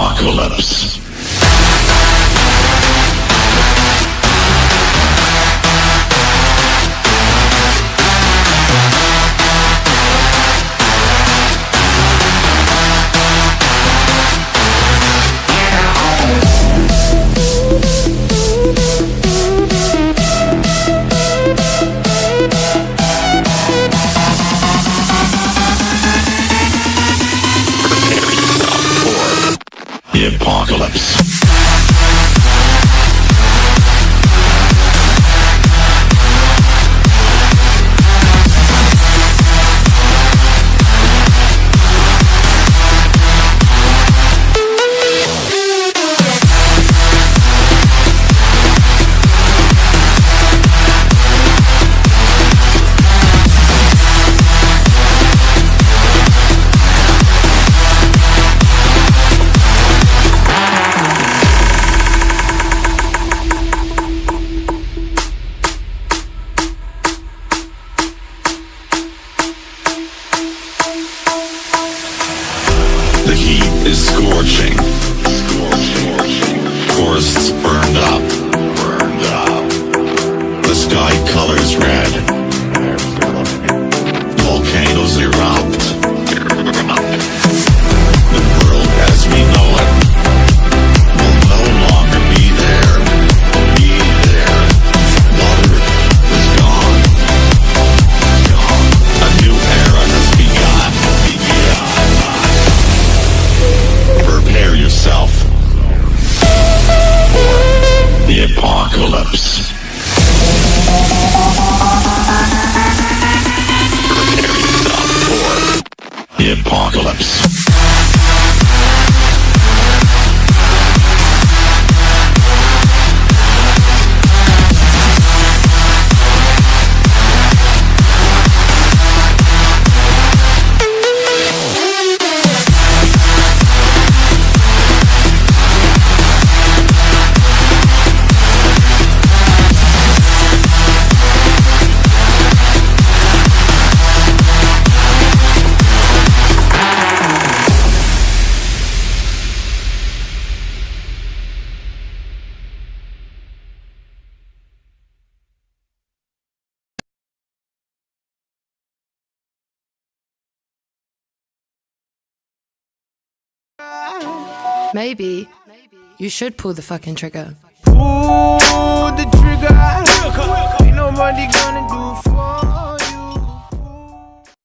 apocalypse. The apocalypse. The heat is scorching. Forests burned up. The sky colors red. Volcanoes erupt. The world as we know it will no longer be there. Water is gone. A new era has begun. Prepare yourself for the apocalypse. Prepare yourself for the apocalypse. Maybe you should pull the fucking trigger. Pull the trigger. Ain't nobody gonna do for